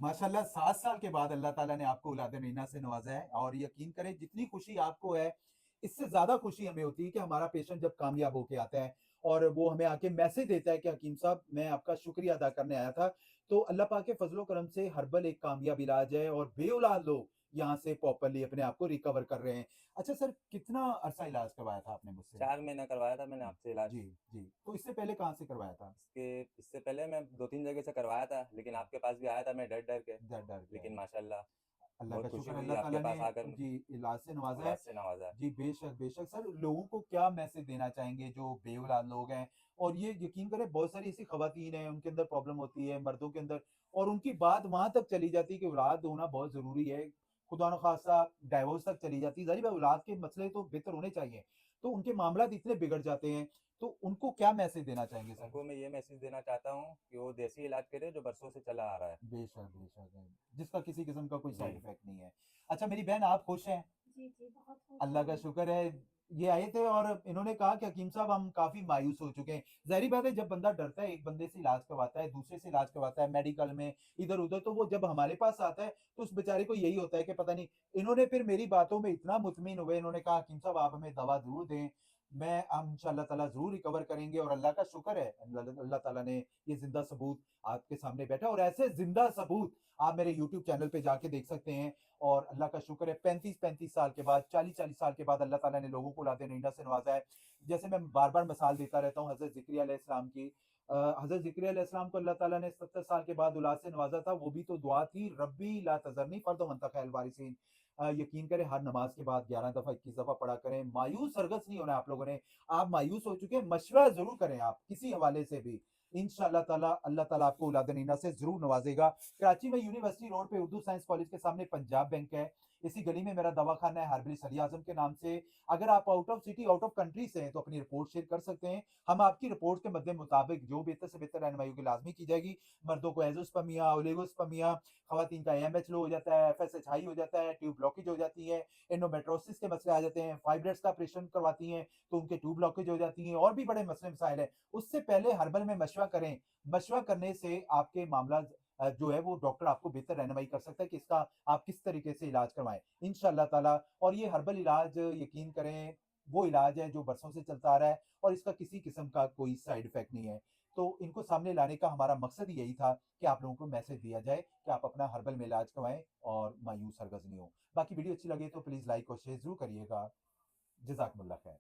माशाल्लाह 7 साल के बाद अल्लाह ताला ने आपको औलाद मीना से नवाजा है और यकीन करें जितनी खुशी आपको है, इससे ज़्यादा खुशी हमें होती है कि हमारा पेशेंट जब कामयाब होके आता है और वो हमें आके मैसेज देता है कि हकीम साहब मैं आपका शुक्रिया अदा करने आया था। तो अल्लाह पाक के फज़लो करम से हर्बल एक कामयाब इलाज है और बेऔलाद लोग यहाँ से प्रॉपर्ली अपने आप को रिकवर कर रहे हैं। अच्छा सर, कितना अरसा इलाज करवाया था आपने मुझसे? 4 महीना करवाया था मैंने आपसे इलाज। जी, जी। तो इससे पहले कहाँ से करवाया था? इससे पहले मैं 2-3 जगह से करवाया था, लेकिन आपके पास भी आया था मैं डर-डर के। डर-डर के लेकिन आए। माशाल्लाह अल्लाह का बहुत खुशी शुक्र हुई अल्लाह आपके ताला ने पास आकर जी इलाज से नवाजा है। औलाद से नवाजा। जी बेशक, बेशक। सर लोगों को क्या मैसेज देना चाहेंगे जो बेऔलाद लोग हैं? और ये यकीन करें बहुत सारी ऐसी ख़वातीन हैं, उनके अंदर प्रॉब्लम होती है, मर्दों के अंदर और उनकी बात वहाँ तक चली जाती है कि औलाद होना बहुत ज़रूरी है। खुदा न ख़ास्ता डाइवोर्स तक चली जाती है। ज़ाहिर है औलाद के मसले तो बेहतर होने चाहिए। तो उनके मामलात इतने बिगड़ जाते हैं, तो उनको क्या मैसेज देना चाहेंगे सर? उनको मैं ये मैसेज देना चाहता हूँ कि वो देसी इलाज करें जो बरसों से चला आ रहा है। बेशक, बेशक है। जिसका किसी किस्म का कोई जी। साइड इफ़ेक्ट नहीं है। अच्छा मेरी बहन आप खुश हैं? जी, जी, बहुत खुश अल्लाह हूँ का मैं। शुक्र है। ये आए थे और इन्होंने कहा कि हकीम साहब हम काफ़ी मायूस हो चुके हैं। ज़ाहिर-सी बात है जब बंदा डरता है, एक बंदे से इलाज करवाता है, दूसरे से इलाज करवाता है मेडिकल में, इधर-उधर तो वो जब हमारे पास आता है, तो उस बेचारे को यही होता है कि पता नहीं इन्होंने फिर मेरी बातों में इतना मुतमिन हुए, इन्होंने कहा हकीम साहब आप हमें दवा ज़रूर दें, मैं हम इंशाअल्लाह ताला ज़रूर रिकवर करेंगे और अल्लाह का शुक्र है अल्लाह अल्लाह ताला ने ये ज़िंदा सबूत आपके सामने बैठा और ऐसे ज़िंदा सबूत आप मेरे यूट्यूब चैनल पे जाके देख सकते हैं और अल्लाह का शुक्र है 35-35 साल के बाद 40-40 साल के बाद अल्लाह ताला ने लोगों को औलाद नईना से नवाजा है। जैसे मैं बार-बार मिसाल देता रहता हूँ हज़रत ज़िक्रिया अलैहिस्सलाम की। हज़रत ज़िक्रिया अलैहिस्सलाम को अल्लाह ताला ने 70 साल के बाद औलाद से नवाजा था, वो भी तो दुआ थी रब्बी ला तज़रनी फ़र्दन व अंत खैरुल वारिसीन। यकीन करें हर नमाज के बाद 11 दफ़ा 21 दफ़ा पढ़ा करें। मायूस हरगिज़ नहीं होना आप लोगों ने। आप मायूस हो चुके हैं, मशवरा ज़रूर करें आप किसी हवाले से भी। इंशाअल्लाह ताला अल्लाह ताला आपको औलाद नईना से ज़रूर नवाज़ेगा। कराची में यूनिवर्सिटी रोड पे उर्दू साइंस कॉलेज के सामने पंजाब बैंक है। इसी गली में मेरा दवाखाना है हर्बलिस्ट अली आज़म के नाम से। अगर आप out of city, out of country से हैं तो अपनी रिपोर्ट शेयर कर सकते हैं। हम आपकी रिपोर्ट के मद्दे मुताबिक जो बेहतर से बेहतर रहनुमाई होगी लाज़मी की जाएगी। मर्दों को एज़ोस्पर्मिया, ओलिगोस्पर्मिया, खवातीन का एएमएच लो हो जाता है, एफएसएच हाई हो जाता है, ट्यूब ब्लॉकेज हो जाती है, एंडोमेट्रियोसिस के मसले आ जाते हैं, फाइब्रॉइड्स का ऑपरेशन करवाती हैं तो उनके ट्यूब ब्लॉकेज हो जाती हैं और भी बड़े मसले मसाइल हैं। उससे पहले हर्बल में मशवरा करें। मशवरा करने से आपके मामला जो है वो डॉक्टर आपको बेहतर रहनुमाई कर सकता है कि इसका आप किस तरीके से इलाज करवाएँ। इंशाअल्लाह ताला और ये हर्बल इलाज यकीन करें वो इलाज है जो बरसों से चलता आ रहा है और इसका किसी किस्म का कोई साइड इफ़ेक्ट नहीं है। तो इनको सामने लाने का हमारा मकसद ही यही था कि आप लोगों को मैसेज दिया जाए कि आप अपना हर्बल में इलाज करवाएँ और मायूस हरगिज़ नहीं हो। बाकी वीडियो अच्छी लगे तो प्लीज़ लाइक और शेयर ज़रूर करिएगा। जज़ाकमुल्लाह खैर।